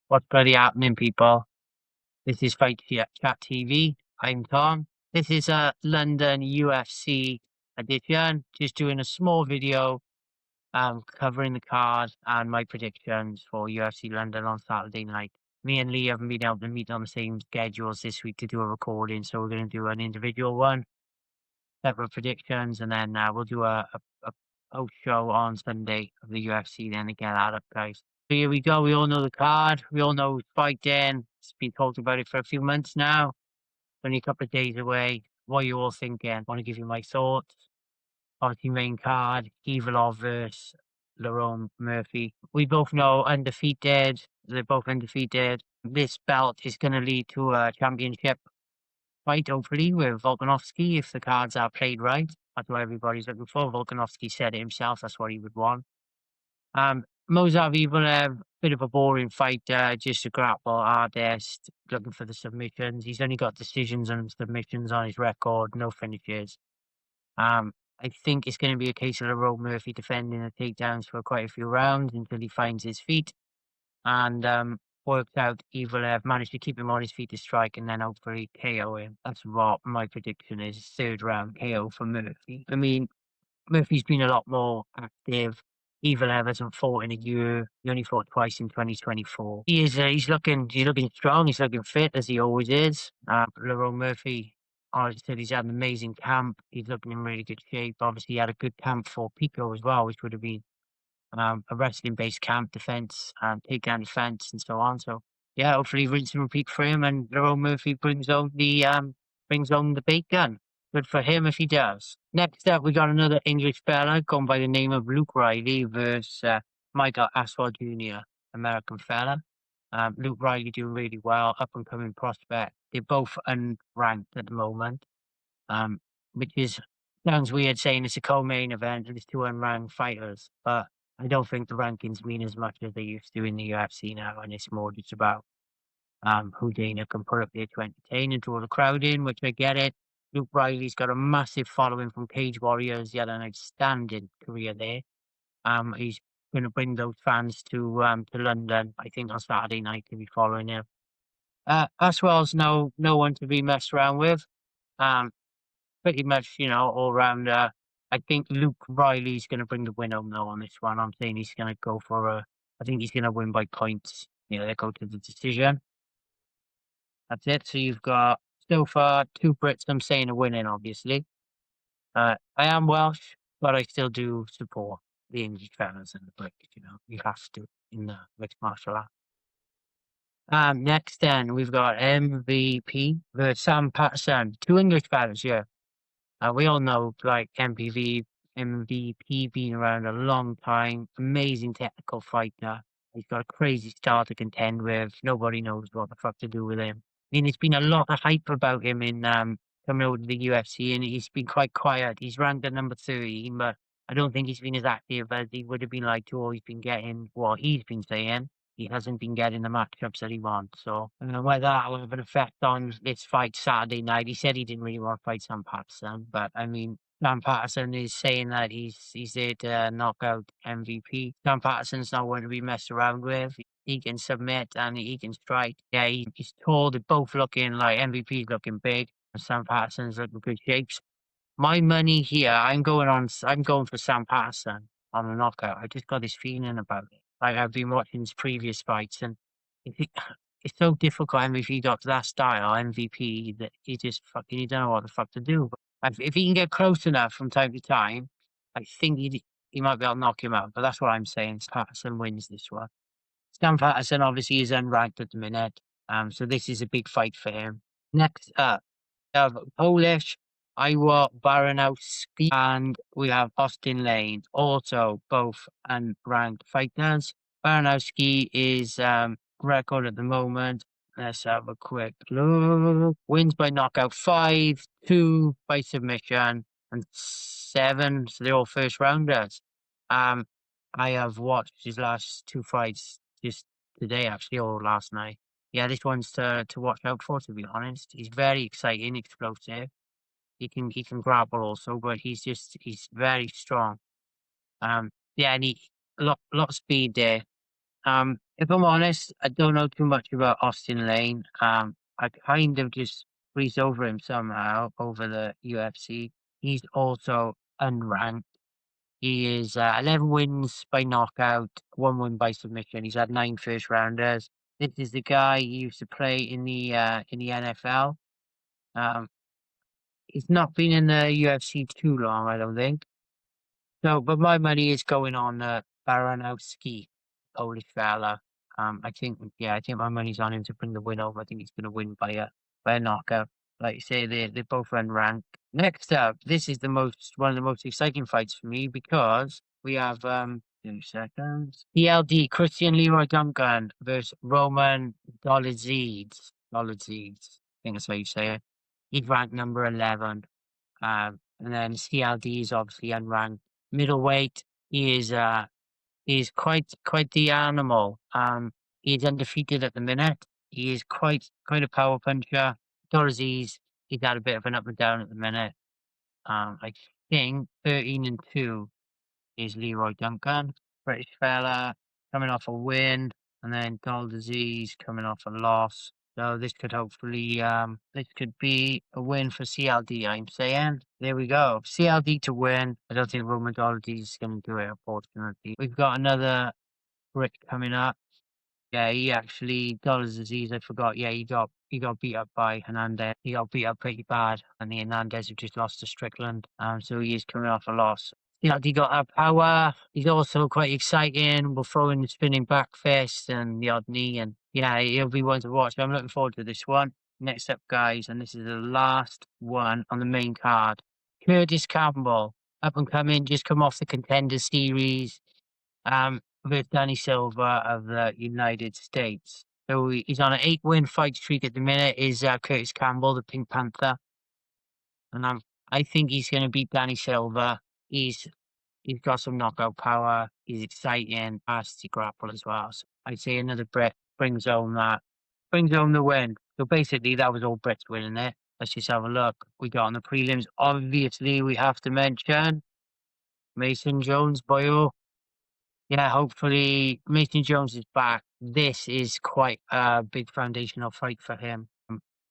What's bloody happening, people? This is Fight Chat TV. I'm Tom. This is a London UFC edition. Just doing a small video, covering the card and my predictions for UFC London on Saturday night. Me and Lee haven't been able to meet on the same schedules this week to do a recording, so we're going to do an individual one, separate predictions, and then we'll do a post show on Sunday of the UFC. Then to get that up, guys. So here we go. We all know the card. We all know who's fighting. It's been talked about it for a few months now. Only a couple of days away. What are you all thinking? I want to give you my thoughts. Obviously, main card, Evilov versus Lerone Murphy. We both know undefeated. They're both undefeated. This belt is going to lead to a championship fight, hopefully, with Volkanovski if the cards are played right. That's what everybody's looking for. Volkanovski said it himself. That's what he would want. Movsar Evloev, bit of a boring fighter, just a grapple artist, looking for the submissions. He's only got decisions and submissions on his record, no finishes. I think it's going to be a case of Lerone Murphy defending the takedowns for quite a few rounds until he finds his feet and works out Evloev, managed to keep him on his feet to strike and then hopefully KO him. That's what my prediction is, third round KO for Murphy. I mean, Murphy's been a lot more active. Evloev hasn't fought in a year. He only fought twice in 2024. He's looking strong. He's looking fit as he always is. Lerone Murphy, I said he's had an amazing camp. He's looking in really good shape. Obviously, he had a good camp for Pico as well, which would have been a wrestling-based camp, defense, takedown defense, and so on. So yeah, hopefully rinse and repeat for him, and Lerone Murphy brings home the bacon. Good for him if he does. Next up, we got another English fella going by the name of Luke Riley versus Michael Aswad Jr., American fella. Luke Riley doing really well, up and coming prospect. They're both unranked at the moment, which sounds weird saying it's a co-main event and it's two unranked fighters, but I don't think the rankings mean as much as they used to in the UFC now, and it's more just about who Dana can put up there to entertain and draw the crowd in, which I get it. Luke Riley's got a massive following from Cage Warriors. He had an outstanding career there. He's going to bring those fans to London, I think, on Saturday night to be following him. Aswell's no one to be messed around with. Pretty much, all round. I think Luke Riley's going to bring the win home though on this one. I'm saying he's going to go for I think he's going to win by points. They go to the decision. That's it. So you've got so far two Brits. I'm saying are winning, obviously. I am Welsh, but I still do support the English fellas and the Brits. You have to in the mixed martial art. Next then we've got MVP versus Sam Patterson. Two English fellas, yeah. We all know like MVP been around a long time. Amazing technical fighter. He's got a crazy style to contend with. Nobody knows what the fuck to do with him. I mean, there's been a lot of hype about him in coming over to the UFC, and he's been quite quiet. He's ranked at number 13, but I don't think he's been as active as he would have been like to always been getting what he's been saying. He hasn't been getting the matchups that he wants. So I don't know whether that will have an effect on this fight Saturday night. He said he didn't really want to fight Sam Patterson, but I mean, Sam Patterson is saying that he's there to knock out MVP. Sam Patterson's not one to be messed around with. He can submit and he can strike. Yeah, he's tall. They're both looking like MVP's looking big. And Sam Patterson's looking good shapes. My money here, I'm going for Sam Patterson on a knockout. I just got this feeling about it. Like I've been watching his previous fights, and it's so difficult. MVP got to that style MVP that he just you don't know what the fuck to do. But if he can get close enough from time to time, I think he might be able to knock him out. But that's what I'm saying. Patterson wins this one. Sam Patterson obviously is unranked at the minute, so this is a big fight for him. Next up, we have Polish Iwo Baranowski, and we have Austin Lane, also both unranked fighters. Baranowski is record at the moment. Let's have a quick look. Wins by knockout 5, 2 by submission, and 7. So they're all first rounders. I have watched his last 2 fights just today, actually, or last night. Yeah, this one's to watch out for, to be honest. He's very exciting, explosive. He can grapple also, but he's very strong. Yeah, and he a lot of speed there. If I'm honest, I don't know too much about Austin Lane. I kind of just breezed over him somehow over the UFC. He's also unranked. He is 11 wins by knockout, 1 win by submission. He's had 9 first rounders. This is the guy he used to play in the NFL. Um, he's not been in the UFC too long, I don't think. So, but my money is going on Baranowski, Polish fella. I think, yeah, I think my money's on him to bring the win home. I think he's going to win by a knockout. Like you say, they both unranked. Next up, this is one of the most exciting fights for me because we have 2 seconds. PLD Christian Leroy Duncan versus Roman Dolidze. Dolidze, I think that's how you say it. He's ranked number 11. And then CLD is obviously unranked. Middleweight, he is quite the animal. He's undefeated at the minute. He is quite a power puncher. Doraziz, he's had a bit of an up and down at the minute. I think 13-2 is Leroy Duncan, British fella, coming off a win, and then Disease coming off a loss. So this could hopefully, this could be a win for CLD, I'm saying. There we go. CLD to win. I don't think Roman is going to do it, unfortunately. We've got another Brit coming up. Yeah, he actually, Disease, I forgot. Yeah, he got beat up by Hernandez. He got beat up pretty bad, and the Hernandez who just lost to Strickland. So he is coming off a loss. He got that power. He's also quite exciting. We'll throw in the spinning back fist and the odd knee, and yeah, he'll be one to watch. I'm looking forward to this one. Next up, guys, and this is the last one on the main card. Curtis Campbell, up and coming, just come off the Contender Series. With Danny Silva of the United States. So he's on an 8-win fight streak at the minute. Is Curtis Campbell, the Pink Panther, and I think he's going to beat Danny Silva. He's got some knockout power. He's exciting, fast to grapple as well. So I'd say another Brit brings home the win. So basically, that was all Brits winning it. Let's just have a look. We got on the prelims. Obviously, we have to mention Mason Jones, boyo. Yeah, hopefully Mason Jones is back. This is quite a big foundational fight for him.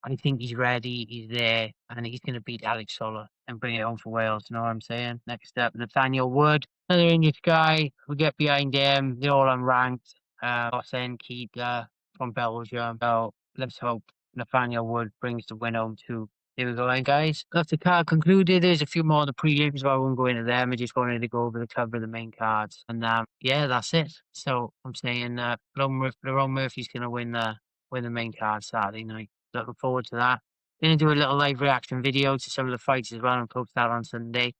I think he's ready, he's there, and he's going to beat Alex Sola and bring it home for Wales. You know what I'm saying? Next up, Nathaniel Wood, another English guy. We get behind him. They're all unranked. Hossein Keita from Belgium. So let's hope Nathaniel Wood brings the win home too. There we go, then, guys. That's the card concluded. There's a few more of the prelims, but I won't go into them. I just wanted to go over the cover of the main cards. And yeah, that's it. So I'm saying Lerone Murphy's going to win the main card Saturday night. Looking forward to that. Going to do a little live reaction video to some of the fights as well and post that on Sunday.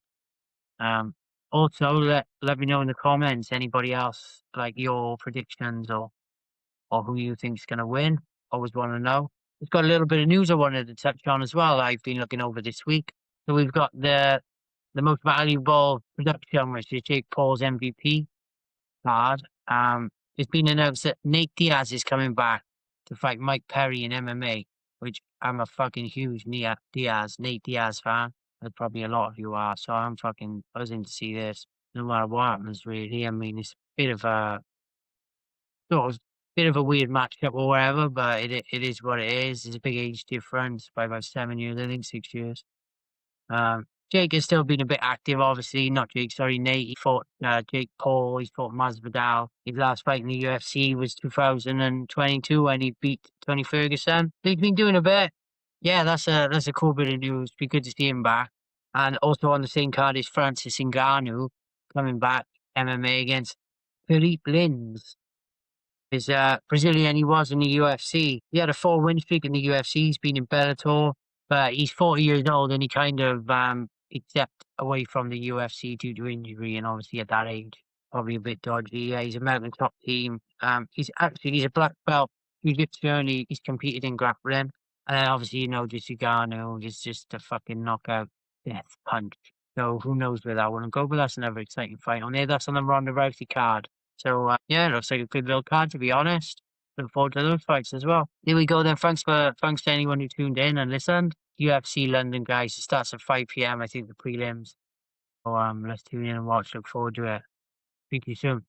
Also, let me know in the comments anybody else like your predictions or who you think's going to win. Always want to know. We've got a little bit of news I wanted to touch on as well. I've been looking over this week. So we've got the most valuable production, which is Jake Paul's MVP card. It's been announced that Nate Diaz is coming back to fight Mike Perry in MMA, which I'm a fucking huge Nate Diaz fan. As probably a lot of you are. So I'm fucking buzzing to see this. No matter what happens, really. I mean, it's a bit of a weird matchup or whatever, but it is what it is. It's a big age difference by about 7 years, I think 6 years. Jake has still been a bit active, obviously. Not Jake, sorry, Nate. He fought Jake Paul. He's fought Masvidal. His last fight in the UFC was 2022 when he beat Tony Ferguson. He's been doing a bit. Yeah, that's a cool bit of news. Be good to see him back. And also on the same card is Francis Ngannou coming back MMA against Philippe Lins. Is Brazilian. He was in the UFC. He had a 4-win streak in the UFC. He's been in Bellator, but he's 40 years old and he kind of stepped away from the UFC due to injury, and obviously at that age, probably a bit dodgy. Yeah, he's American top team. He's a black belt jiu-jitsu and he's competed in grappling. And then obviously, just Ngannou is just a fucking knockout death punch. So who knows where that one will go, but that's another exciting fight on there. That's on the Ronda Rousey card. So, yeah, it looks like a good little card, to be honest. Look forward to those fights as well. There we go then. Thanks to anyone who tuned in and listened. UFC London, guys. It starts at 5 p.m, I think, the prelims. So, let's tune in and watch. Look forward to it. Speak to you soon.